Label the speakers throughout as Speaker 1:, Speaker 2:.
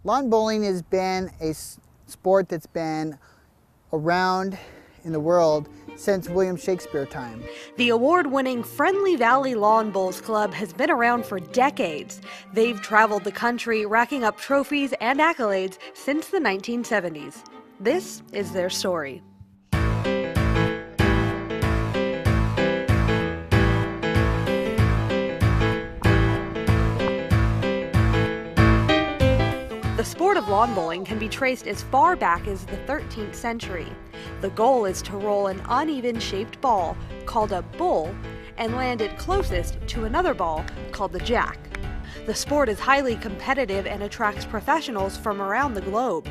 Speaker 1: Lawn bowling has been a sport that's been around in the world since William Shakespeare time.
Speaker 2: The award-winning Friendly Valley Lawn Bowls Club has been around for decades. They've traveled the country, racking up trophies and accolades since the 1970s. This is their story. The sport of lawn bowling can be traced as far back as the 13th century. The goal is to roll an uneven-shaped ball, called a bowl, and land it closest to another ball, called the jack. The sport is highly competitive and attracts professionals from around the globe.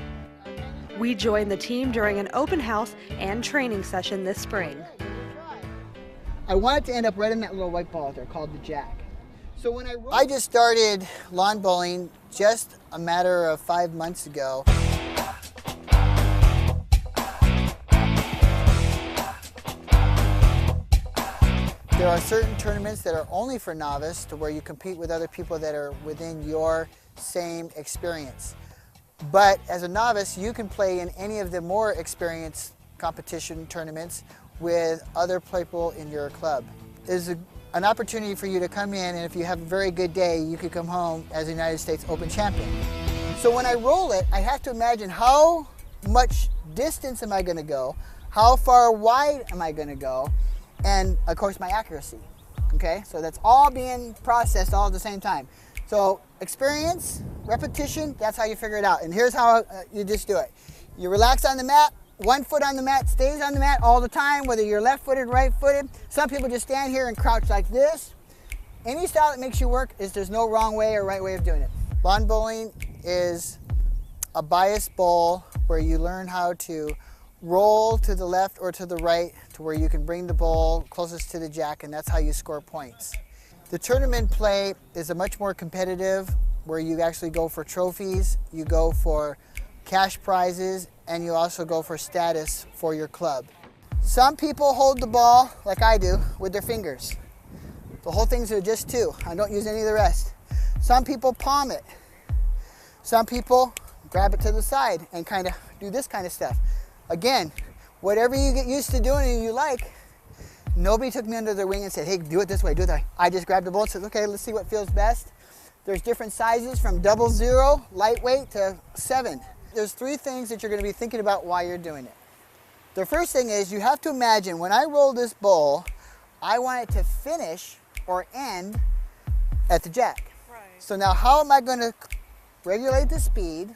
Speaker 2: We joined the team during an open house and training session this spring.
Speaker 1: I want it to end up right in that little white ball there called the jack. So when I just started lawn bowling just a matter of 5 months ago. There are certain tournaments that are only for novice, to where you compete with other people that are within your same experience. But as a novice, you can play in any of the more experienced competition tournaments with other people in your club. There's an opportunity for you to come in, and if you have a very good day, you could come home as a United States Open champion. So when I roll it, I have to imagine how much distance am I going to go, how far wide am I going to go, and of course my accuracy. Okay, so that's all being processed all at the same time. So experience, repetition, that's how you figure it out. And here's how you just do it. You relax on the mat. One foot on the mat stays on the mat all the time, whether you're left-footed, right-footed. Some people just stand here and crouch like this. Any style that makes you work, there's no wrong way or right way of doing it. Lawn bowling is a bias bowl where you learn how to roll to the left or to the right to where you can bring the bowl closest to the jack, and that's how you score points. The tournament play is a much more competitive, where you actually go for trophies, you go for cash prizes, and you also go for status for your club. Some people hold the ball, like I do, with their fingers. The whole thing's just two. I don't use any of the rest. Some people palm it. Some people grab it to the side and kind of do this kind of stuff. Again, whatever you get used to doing and you like, nobody took me under their wing and said, hey, do it this way, do it that way. I just grabbed the ball and said, okay, let's see what feels best. There's different sizes from 00, lightweight, to 7. There's 3 things that you're going to be thinking about while you're doing it. The first thing is you have to imagine when I roll this bowl, I want it to finish or end at the jack.
Speaker 3: Right.
Speaker 1: So now how am I going to regulate the speed,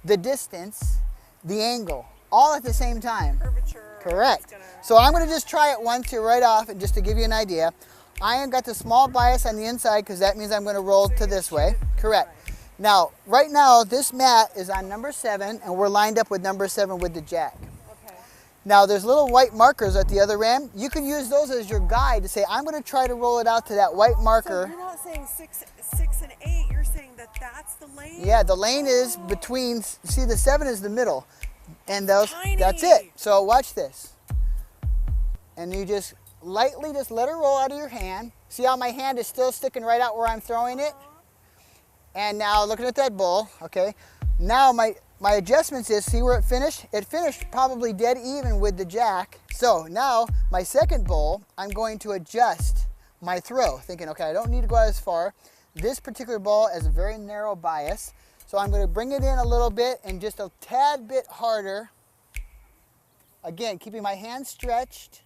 Speaker 1: the distance, the angle, all at the same time?
Speaker 3: Curvature.
Speaker 1: Correct. So I'm going to just try it once here right off, and just to give you an idea. I have got the small bias on the inside because that means I'm going to roll to this way. Correct. Now, right now, this mat is on number 7, and we're lined up with number 7 with the jack.
Speaker 3: Okay.
Speaker 1: Now, there's little white markers at the other end. You can use those as your guide to say, I'm going to try to roll it out to that white marker.
Speaker 3: So you're not saying 6 and 8, you're saying that that's the lane?
Speaker 1: Yeah, the lane is between, see the 7 is the middle, and those,
Speaker 3: Tiny.
Speaker 1: that's it. So watch this. And you just lightly just let it roll out of your hand. See how my hand is still sticking right out where I'm throwing it? And now looking at that bowl, okay, now my adjustments is, see where it finished? It finished probably dead even with the jack. So now my second bowl, I'm going to adjust my throw, thinking, okay, I don't need to go as far. This particular ball has a very narrow bias, so I'm going to bring it in a little bit and just a tad bit harder. Again, keeping my hand stretched.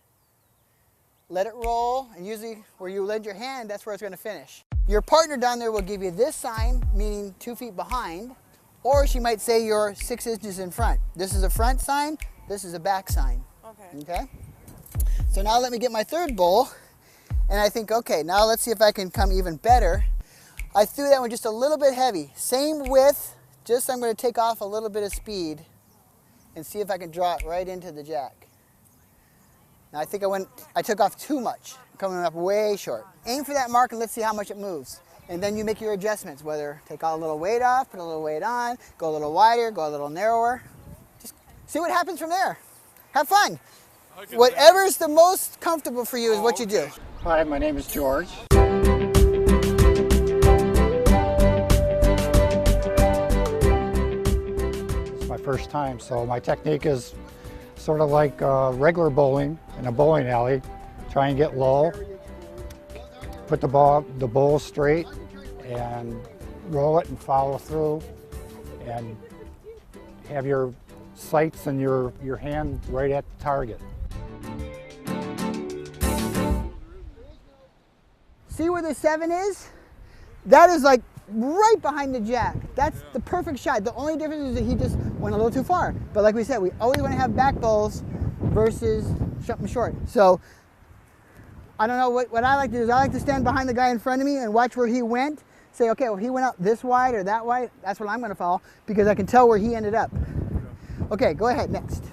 Speaker 1: Let it roll, and usually where you lend your hand, that's where it's going to finish. Your partner down there will give you this sign, meaning 2 feet behind, or she might say you're 6 inches in front. This is a front sign, this is a back sign. Okay? So now let me get my third bowl, and I think, okay, now let's see if I can come even better. I threw that one just a little bit heavy. Same width, just I'm going to take off a little bit of speed and see if I can draw it right into the jack. Now I think I took off too much, coming up way short. Aim for that mark and let's see how much it moves. And then you make your adjustments, whether take a little weight off, put a little weight on, go a little wider, go a little narrower. Just see what happens from there. Have fun. Whatever's the most comfortable for you is what you do.
Speaker 4: Hi, my name is George. first time. So my technique is sort of like regular bowling in a bowling alley. Try and get low, put the bowl straight, and roll it and follow through, and have your sights and your hand right at the target.
Speaker 1: See where the 7 is? That is like right behind the jack. That's the perfect shot. The only difference is that he just went a little too far. But like we said, we always want to have back bowls versus something short. So I don't know, what I like to do is I like to stand behind the guy in front of me and watch where he went. Say, okay, well, he went out this wide or that wide. That's what I'm going to follow because I can tell where he ended up. Okay, go ahead, next.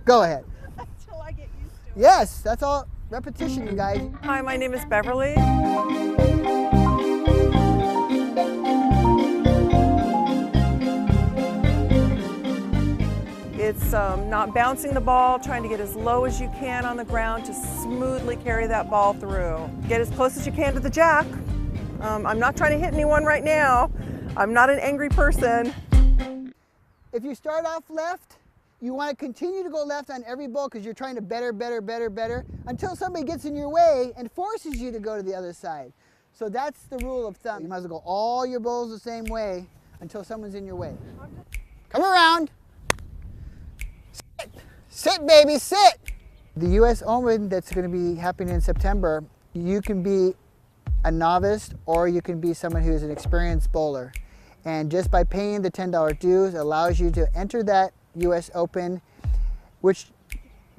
Speaker 1: Go ahead.
Speaker 3: Until I get used to it.
Speaker 1: Yes, that's all repetition, you guys.
Speaker 3: Hi, my name is Beverly. It's not bouncing the ball, trying to get as low as you can on the ground to smoothly carry that ball through. Get as close as you can to the jack. I'm not trying to hit anyone right now. I'm not an angry person.
Speaker 1: If you start off left, you want to continue to go left on every bowl because you're trying to better until somebody gets in your way and forces you to go to the other side. So that's the rule of thumb. You might as well go all your bowls the same way until someone's in your way. Come around. Sit, sit baby, sit. The US Open that's going to be happening in September, you can be a novice or you can be someone who's an experienced bowler. And just by paying the $10 dues allows you to enter that US Open, which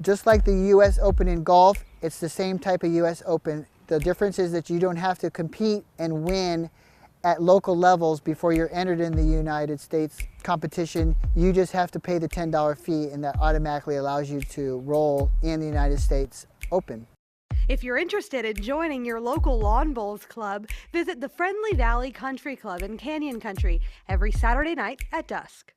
Speaker 1: just like the US Open in golf, it's the same type of US Open. The difference is that you don't have to compete and win at local levels before you're entered in the United States competition. You just have to pay the $10 fee and that automatically allows you to roll in the United States Open.
Speaker 2: If you're interested in joining your local lawn bowls club, visit the Friendly Valley Country Club in Canyon Country every Saturday night at dusk.